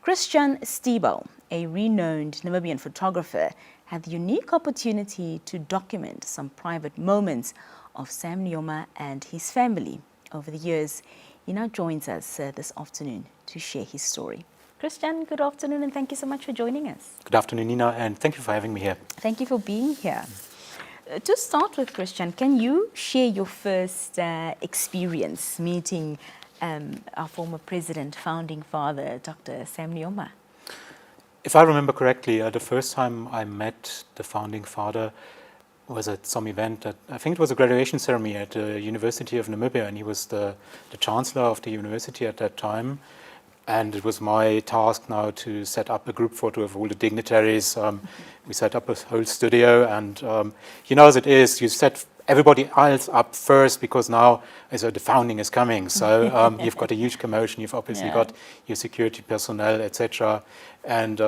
Christian Stiebahl, a renowned Namibian photographer, had the unique opportunity to document some private moments of Sam Nujoma and his family. Over the years, he now joins us this afternoon to share his story. Christian, good afternoon and thank you so much for joining us. Good afternoon, Nina, and thank you for having me here. Thank you for being here. To start with, Christian, can you share your first experience meeting our former president, founding father, Dr. Sam Nujoma? If I remember correctly, the first time I met the founding father was at some event that I think it was a graduation ceremony at the University of Namibia, and he was the chancellor of the university at that time. And it was my task now to set up a group photo of all the dignitaries. We set up a whole studio, and you know as it is, you set everybody else up first because now the founding is coming. So you've got a huge commotion. You've obviously got your security personnel, etc. And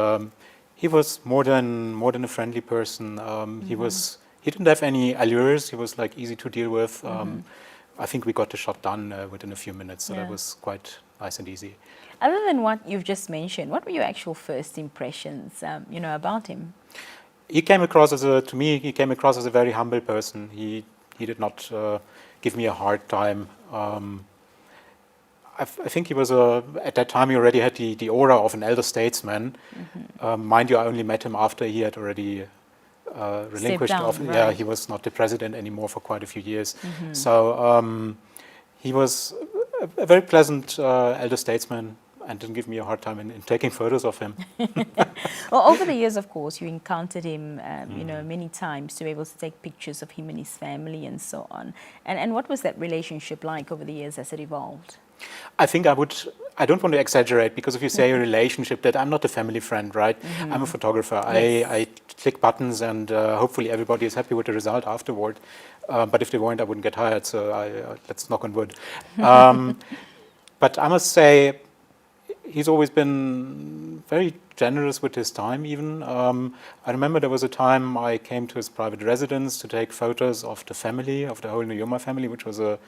he was more than a friendly person. He didn't have any allures. He was like easy to deal with. I think we got the shot done within a few minutes. So that was quite nice and easy. Other than what you've just mentioned, what were your actual first impressions, about him? He came across as a very humble person. He did not give me a hard time. I think he was at that time he already had the aura of an elder statesman. Mind you, I only met him after he had already relinquished office. Right. Yeah, he was not the president anymore for quite a few years. So he was a very pleasant elder statesman, and didn't give me a hard time in taking photos of him. Well, over the years, of course, you encountered him, many times to be able to take pictures of him and his family and so on. And what was that relationship like over the years as it evolved? I think I don't want to exaggerate, because if you say a relationship, that I'm not a family friend, right? I'm a photographer. Yes. I click buttons and hopefully everybody is happy with the result afterward. But if they weren't, I wouldn't get hired, so let's knock on wood. But I must say, he's always been very generous with his time, even. I remember there was a time I came to his private residence to take photos of the family, of the whole Nujoma family, which was a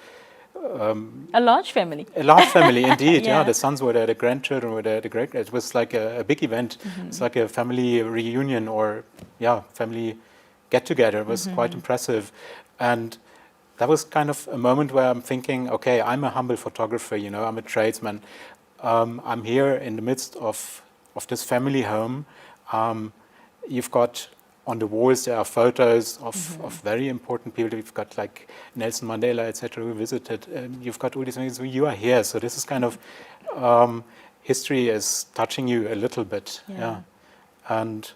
large family. A large family, indeed. Yeah, the sons were there, the grandchildren were there, the great. It was like a big event. It's like a family reunion or family get-together. It was quite impressive, and that was kind of a moment where I'm thinking, okay, I'm a humble photographer. I'm a tradesman. I'm here in the midst of this family home. You've got on the walls there are photos of very important people. You've got like Nelson Mandela, etc., who visited. You've got all these things. You are here, so this is kind of history is touching you a little bit. Yeah. And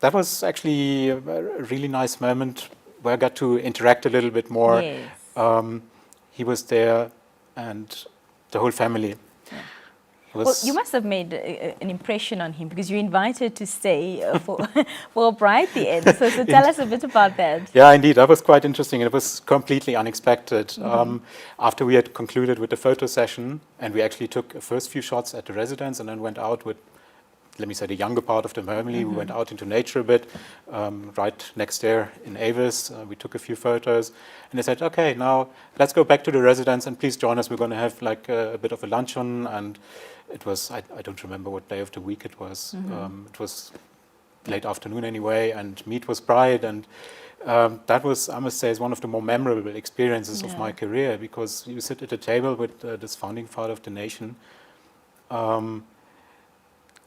that was actually a really nice moment where I got to interact a little bit more. Yes. He was there, and the whole family. Well, you must have made an impression on him, because you invited to stay for a bride at the end. So tell us a bit about that. Yeah, indeed. That was quite interesting. It was completely unexpected. After we had concluded with the photo session, and we actually took the first few shots at the residence and then went out with, let me say, the younger part of the family. We went out into nature a bit, right next there in Avis. We took a few photos, and they said, okay, now let's go back to the residence and please join us. We're going to have like a bit of a luncheon. And it was, I don't remember what day of the week it was. It was late afternoon anyway, and meet was bride. And that was, I must say, is one of the more memorable experiences of my career, because you sit at a table with this founding father of the nation.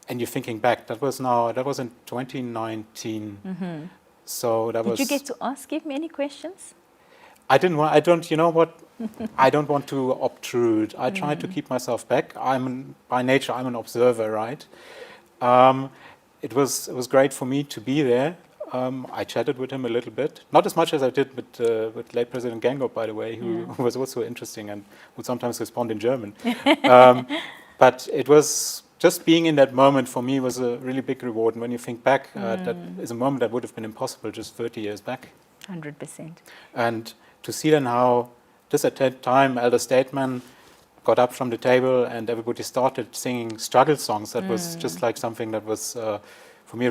And you're thinking back, that was in 2019. So that was. Did you get to ask him any questions? I didn't want. I don't. You know what? I don't want to obtrude. I try to keep myself back. By nature, I'm an observer, right? It was great for me to be there. I chatted with him a little bit, not as much as I did with late President Gangop, by the way, who was also interesting and would sometimes respond in German. But it was. Just being in that moment for me was a really big reward. And when you think back, that is a moment that would have been impossible just 30 years back. 100%. And to see then how this at that time elder statesman got up from the table and everybody started singing struggle songs. That was just like something that was, for me,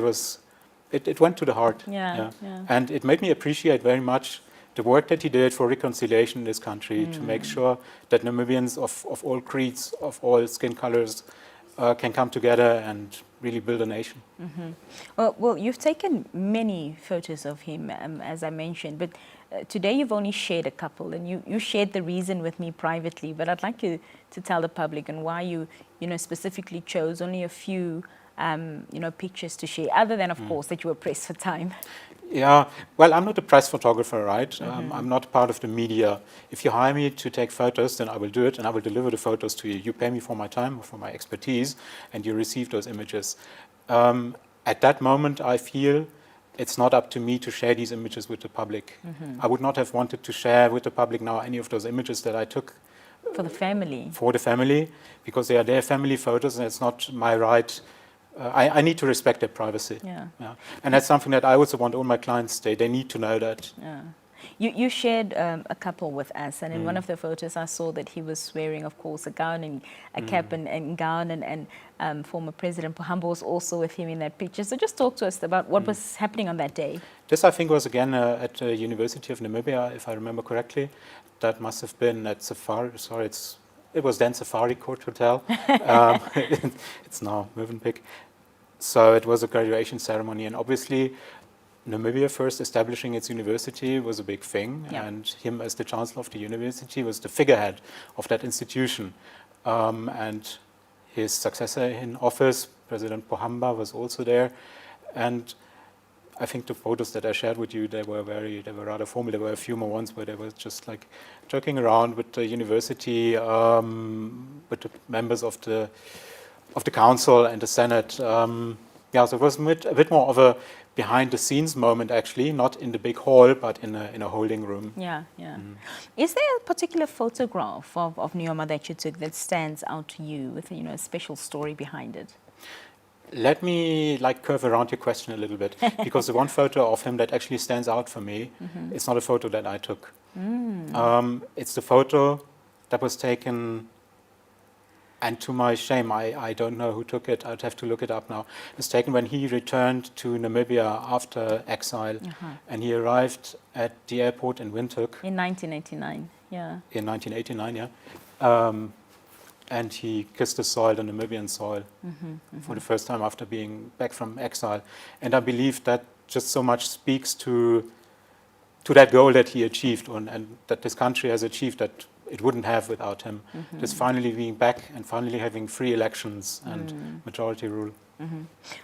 it went to the heart. Yeah. And it made me appreciate very much the work that he did for reconciliation in this country, to make sure that Namibians of all creeds, of all skin colors, can come together and really build a nation. Well, you've taken many photos of him, as I mentioned, but today you've only shared a couple, and you shared the reason with me privately, but I'd like you to tell the public and why you specifically chose only a few pictures to share, other than, of course, that you were pressed for time. Yeah, well, I'm not a press photographer, right? I'm not part of the media. If you hire me to take photos, then I will do it, and I will deliver the photos to you. You pay me for my time, for my expertise, and you receive those images. At that moment, I feel it's not up to me to share these images with the public. I would not have wanted to share with the public now any of those images that I took. For the family. For the family, because they are their family photos, and it's not my right. I need to respect their privacy. Yeah. And that's something that I also want all my clients to. They need to know that. Yeah. You shared a couple with us, and in one of the photos I saw that he was wearing, of course, a gown and a cap and gown, and former President Pohamba was also with him in that picture. So just talk to us about what was happening on that day. This, I think, was again at the University of Namibia, if I remember correctly. That must have been at Safari. Sorry, it was then Safari Court Hotel. It's now Mövenpick. So it was a graduation ceremony, and obviously Namibia first establishing its university was a big thing, and him as the chancellor of the university was the figurehead of that institution. And his successor in office, President Pohamba, was also there. And I think the photos that I shared with you, they were rather formal. There were a few more ones where they were just like joking around with the university, with the members of the council and the Senate. So it was a bit more of a behind-the-scenes moment, actually, not in the big hall, but in a holding room. Yeah. Is there a particular photograph of Nujoma that you took that stands out to you with a special story behind it? Let me curve around your question a little bit, because the one photo of him that actually stands out for me, it's not a photo that I took. It's the photo that was taken. And to my shame, I don't know who took it. I'd have to look it up now. It was taken when he returned to Namibia after exile. And he arrived at the airport in Windhoek. In 1989, yeah. In 1989, yeah. And he kissed the soil, the Namibian soil, for the first time after being back from exile. And I believe that just so much speaks to that goal that he achieved, and that this country has achieved, that it wouldn't have without him. Just finally being back and finally having free elections and majority rule.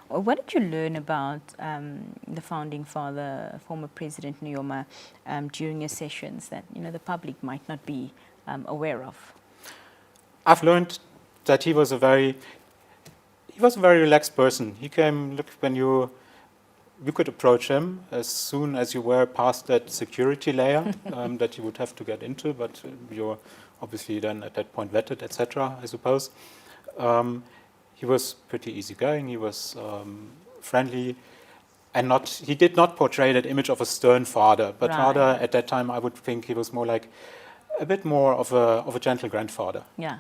Well, what did you learn about the founding father, former President Nujoma, during your sessions that the public might not be aware of? I've learned that he was a very relaxed person. He came, when you could approach him as soon as you were past that security layer that you would have to get into, but you're obviously then at that point vetted, etc., I suppose. He was pretty easygoing, he was friendly, and he did not portray that image of a stern father, but rather at that time I would think he was more like a bit more of a gentle grandfather. Yeah.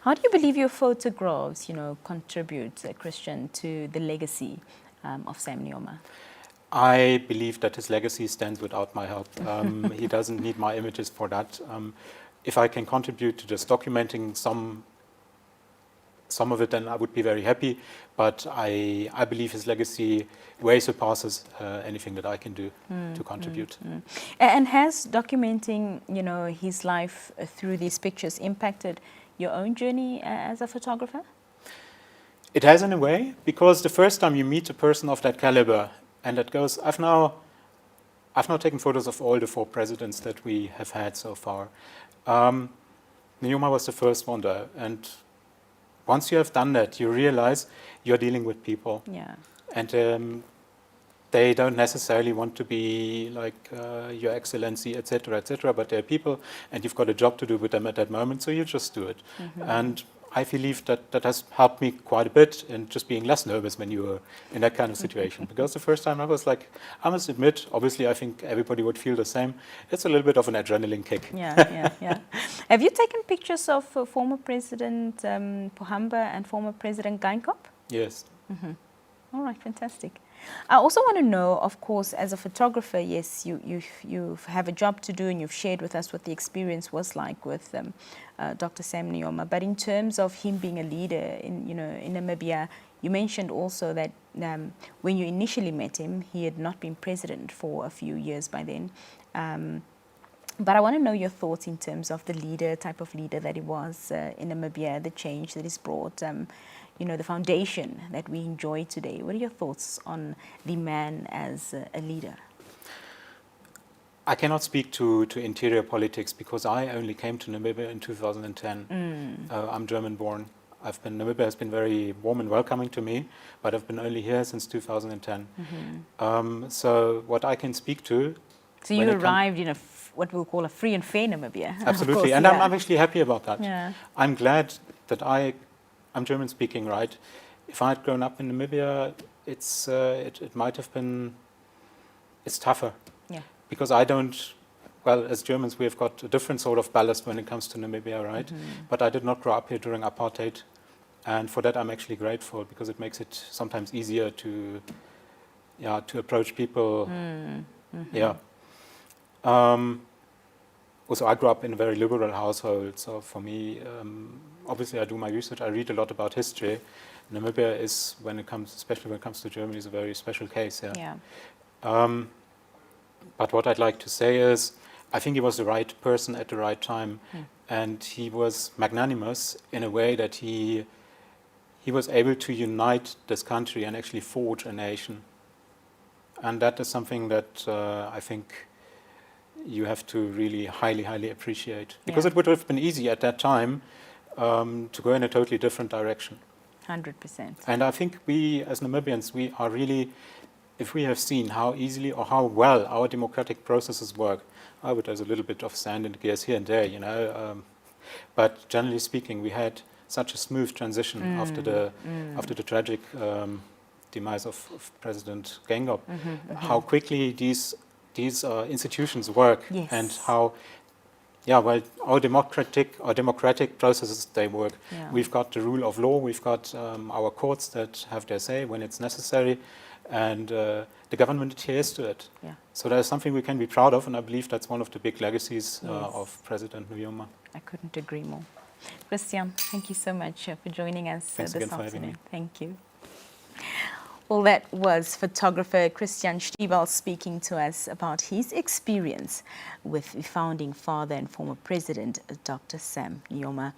How do you believe your photographs, contribute, Christian, to the legacy of Sam Nujoma? I believe that his legacy stands without my help. He doesn't need my images for that. If I can contribute to just documenting some of it, then I would be very happy. But I believe his legacy way surpasses anything that I can do to contribute. And has documenting, his life through these pictures impacted your own journey as a photographer? It has, in a way, because the first time you meet a person of that caliber, and that goes, I've now taken photos of all the 4 presidents that we have had so far. Nujoma was the first one there, and once you have done that, you realize you're dealing with people. Yeah. And they don't necessarily want to be like Your Excellency, etc., but they're people, and you've got a job to do with them at that moment, so you just do it. And I believe that has helped me quite a bit in just being less nervous when you were in that kind of situation. Because the first time I was like, I must admit, obviously I think everybody would feel the same, it's a little bit of an adrenaline kick. Yeah. Have you taken pictures of former President Pohamba and former President Geinkop? Yes. All right, fantastic. I also want to know, of course, as a photographer, yes, you have a job to do, and you've shared with us what the experience was like with Dr. Sam Nujoma. But in terms of him being a leader in Namibia, you mentioned also that when you initially met him, he had not been president for a few years by then. But I want to know your thoughts in terms of the type of leader that he was in Namibia, the change that he's brought, the foundation that we enjoy today. What are your thoughts on the man as a leader? I cannot speak to interior politics because I only came to Namibia in 2010. I'm German-born. Namibia has been very warm and welcoming to me, but I've been only here since 2010. So what I can speak to... So you arrived in what we'll call a free and fair Namibia. Absolutely, course, and yeah. I'm actually happy about that. Yeah. I'm glad that I'm German speaking, right? If I had grown up in Namibia, it might have been, it's tougher. Yeah. Because as Germans, we have got a different sort of ballast when it comes to Namibia, right? But I did not grow up here during apartheid. And for that, I'm actually grateful because it makes it sometimes easier to approach people. Yeah. Also, I grew up in a very liberal household, so for me, obviously I do my research, I read a lot about history. Namibia is, especially when it comes to Germany, is a very special case. Yeah. But what I'd like to say is, I think he was the right person at the right time, and he was magnanimous in a way that he was able to unite this country and actually forge a nation. And that is something that I think you have to really highly, highly appreciate. Because it would have been easy at that time to go in a totally different direction. 100%. And I think we, as Namibians, we are really, if we have seen how easily or how well our democratic processes work, there's a little bit of sand in the gears here and there, but generally speaking, we had such a smooth transition after the tragic demise of President Gengop, how quickly these institutions work, and how our democratic processes, they work. Yeah. We've got the rule of law, we've got our courts that have their say when it's necessary, and the government adheres to it. Yeah. So there's something we can be proud of, and I believe that's one of the big legacies of President Nujoma. I couldn't agree more. Christian, thank you so much for joining us this afternoon. Thank you. Well, that was photographer Christian Stiebahl speaking to us about his experience with the founding father and former president, Dr. Sam Nujoma.